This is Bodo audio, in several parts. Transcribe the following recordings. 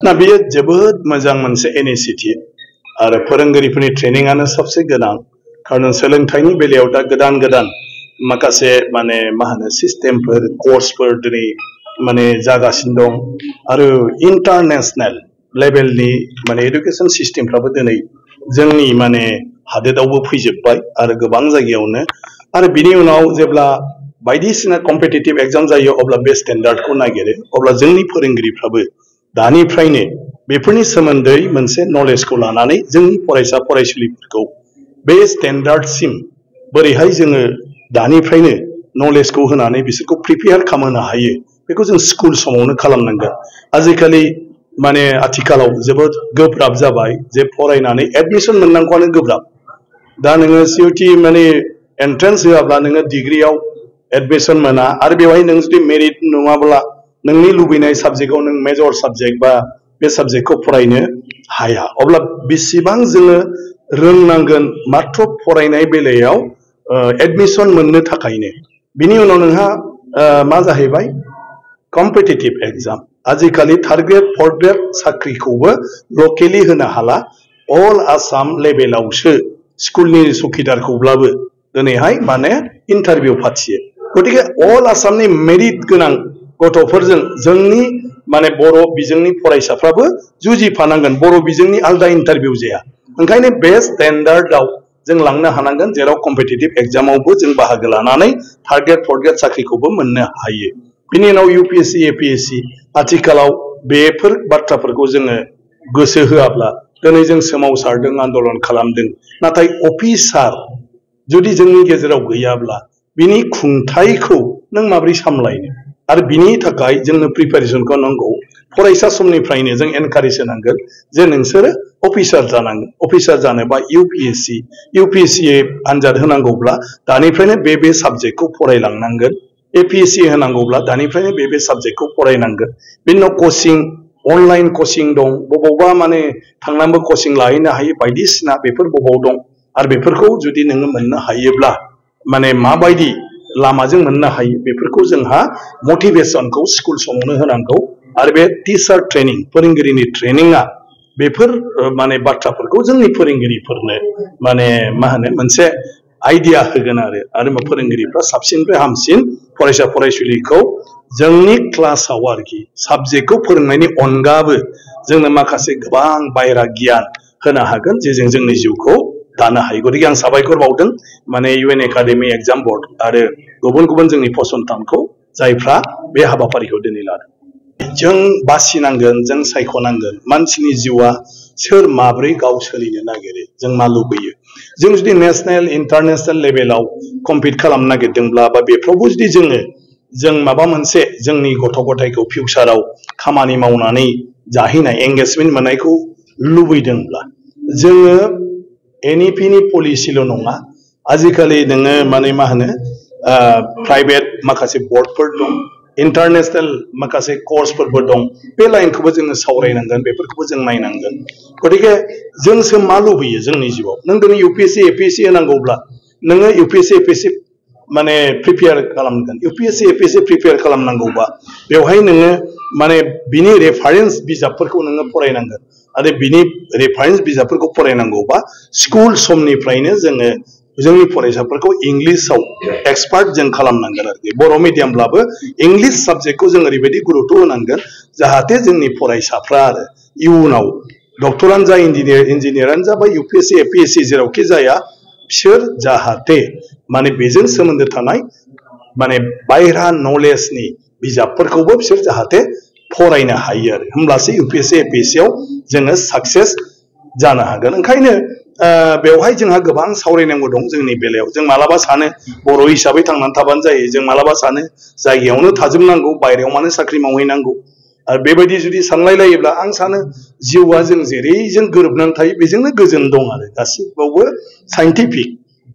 ना बेयो जोबोद मोजां मोनसे इनिशिएटिभ आरो फोरोंगिरिफोरनि ट्रेनिंआनो सबसे गोनां खारन सोलोंथाइनि बेलायाव दा गोदान गोदान माखासे माने मा होनो सिस्टेमफोर कर्सफोर दिनै माने जागासिनो दं आरो इन्टारनेशनेल लेभेलनि माने एडुकेशन सिस्टेमफ्राबो दिनै जोंनि माने हादोरावबो फैजोबबाय आरो गोबां जायगायावनो आरो बिनि उनाव जेब्ला बायदिसिना कम्पिटिटिभ एग्जाम जायो अब्ला बे स्टेन्डार्डखौ नागिरो अब्ला जोंनि फोरोंगिरिफ्राबो दानिफ्रायनो बेफोरनि सोमोन्दै मोनसे नलेजखौ लानानै जोंनि फरायसा फरायसुलिफोरखौ बे स्टेन्डार्डसिम बोरैहाय जोङो दानिफ्रायनो नलेजखौ होनानै बिसोरखौ प्रिपेयार खालामनो हायो बेखौ जों स्कुल समावनो खालामनांगोन आजिखालि माने आथिखालाव जोबोद गोब्राब जाबाय जे फरायनानै एडमिशन मोननांगौआनो गोब्राब दा नोङो सिइउटि माने एन्ट्रेन्स होआब्ला नोङो डिग्रियाव एडमिशन मोना आरो बेवहाय नों जुदि मेरिट नङाब्ला नोंनि लुबैनाय साबजेक्टआव नों मेजर साबजेक्ट बा बे साबजेक्टखौ फरायनो हाया अब्ला बेसेबां जोङो रोंनांगोन मात्र फरायनाय बेलायाव एडमिशन मोननो थाखायनो बिनि उनाव नोंहा मा जाहैबाय कम्पिटिटिभ एग्जाम आजिखालि थार्ड ग्रेड फोर्थ ग्रेड साख्रिखौबो लकेलि होनो हाला अल आसाम लेभेलावसो स्कुलनि सुखिदारखौब्लाबो दिनैहाय माने इन्टारभिउ फाथियो गतिके अल आसामनि मेरिट गोनां गथ'फोरजों जोंनि माने बर' बिजोंनि फरायसाफ्राबो जुजिफानांगोन बर' बिजोंनि आलदा इन्टारभिउ जाया ओंखायनो बे स्टेन्डार्डआव जों लांनो हानांगोन जेराव कम्पिटिटिभ एग्जामावबो जों बाहागो लानानै थार्ड ग्रेड फोर्थ ग्रेड साख्रिखौबो मोननो हायो बिनि उनाव इउपिएससि एपिएससि आथिखालाव बेफोर बाथ्राफोरखौ जोङो गोसो होआब्ला दिनै जों सोमावसारदों आन्दलन खालामदों नाथाय अफिसार जुदि जोंनि गेजेराव गैयाब्ला बिनि खुंथायखौ नों माबोरै सामलायनो आरो बिनि थाखाय जोंनो प्रिपारेसनखौ नांगौ फरायसा समनिफ्रायनो जों एनकारेज होनांगोन जे नोंसोरो अफिसार जानांगोन अफिसार जानोबा इउपिएससि आनजाद होनांगौब्ला दानिफ्रायनो बे साबजेक्टखौ फरायलांनांगोन एपिएससि होनांगौब्ला दानिफ्रायनो बे साबजेक्टखौ फरायनांगोन बिनि उनाव कचिं अनलाइन कचिं दं बबावबा माने थांनानैबो कचिं लाहैनो हायो बायदिसिना बेफोर बबाव दं आरो बेफोरखौ जुदि नोङो मोननो हायोब्ला माने माबायदि लामाजों मोननो हायो बेफोरखौ जोंहा मटिभेशनखौ स्कुल समावनो होनांगौ आरो बे टिचार ट्रेनिं फोरोंगिरिनि ट्रेनिंआ बेफोर माने बाथ्राफोरखौ जोंनि फोरोंगिरिफोरनो माने मा होनो मोनसे आइडिया होगोन आरो फोरोंगिरिफ्रा साबसिननिफ्राय हामसिन फरायसा फरायसुलिखौ जोंनि क्लासाव आरोखि साबजेक्टखौ फोरोंनायनि अनगाबो जोंनो माखासे गोबां बायरा गियान होनो हागोन जेजों जोंनि जिउखौ दानो हायो गतिके आं साबायखर बावदों माने इउएन एकाडेमि एग्जाम बर्ड आरो गुबुन गुबुन जोंनि फसंथानखौ जायफ्रा बे हाबाफारिखौ दिनै लादों जों बासिनांगोन जों सायख'नांगोन मानसिनि जिउआ सोर माब्रै गाव सोलिनो नागिरो जों मा लुबैयो जों जुदि नेशनेल इन्टारनेशनेल लेभेलाव कम्पिट खालामनो नागिरदोंब्ला बा बेफ्रावबो जुदि जों माबा मोनसे जोंनि गथ' गथायखौ फिउचाराव खामानि मावनानै जाहैनाय एंगेजमेन्ट मोननायखौ लुबैदोंब्ला जोङो एनइपिनि पलिसिल' नङा आजिखालि नोङो माने मा होनो प्राइभेट माखासे बर्डफोर दं इन्टारनेशनेल माखासे कर्सफोरबो दं बे लाइनखौबो जोङो सावरायनांगोन बेफोरखौबो जों नायनांगोन गतिके जोंसो मा लुबैयो जोंनि जिउआव नों दिनै इउपिएससि एपिएससि होनांगौब्ला नोङो इउपिएससि एपिएससि माने प्रिपेयार खालामगोन इउपिएससि एपिएससि प्रिपेयार खालामनांगौबा बेवहाय नोङो माने बिनि रेफारेन्स बिजाबफोरखौ नोङो फरायनांगोन आरो बिनि रेफारेन्स बिजाबफोरखौ फरायनांगौबा स्कुल समनिफ्रायनो जोङो जोंनि फरायसाफोरखौ इंलिशआव एक्सपार्ट जों खालामनांगोन आरोखि बर' मिडियामब्लाबो इंलिश साबजेक्टखौ जों ओरैबायदि गुरुत्व होनांगोन जाहाथे जोंनि फरायसाफ्रा आरो इयुनाव डक्टरानो जा इन्जिनियारानो जा बा इउपिएससि एपिएससि जेरावखि जाया बिसोर जाहाथे माने बेजों सोमोन्दो थानाय माने बायह्रा नलेजनि बिजाबफोरखौबो बिसोर जाहाथे फरायनो हायो आरो होमब्लासो इउपिएससि एपिएससियाव जोङो साक्सेस जानो हागोन ओंखायनो बेवहाय जोंहा गोबां सावरायनांगौ दं जोंनि बेलायाव जों मालाबा सानो बर' हिसाबै थांनानै थाबानो जायो जों मालाबा सानो जायगायावनो थाजोबनांगौ बायरायाव मानो साख्रि मावहैनांगौ आरो बेबायदि जुदि सानलायलायोब्ला आं सानो जिउआ जों जेरैजों गोरोबनानै थायो बेजोंनो गोजोन दं आरो गासिबावबो साइन्टिफिक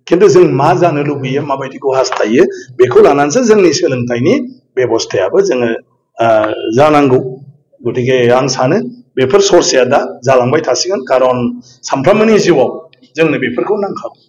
खिन्थु जों मा जानो लुबैयो माबायदिखौ हास्थायो बेखौ लानानैसो जोंनि सोलोंथाइनि बेबस्थायाबो जोङो जानांगौ गतिके आं सानो बेफोर सरसाया दा जालांबाय थासिगोन खारन सानफ्रोमबोनि जिउआव जोंनो बेफोरखौ नांखागौ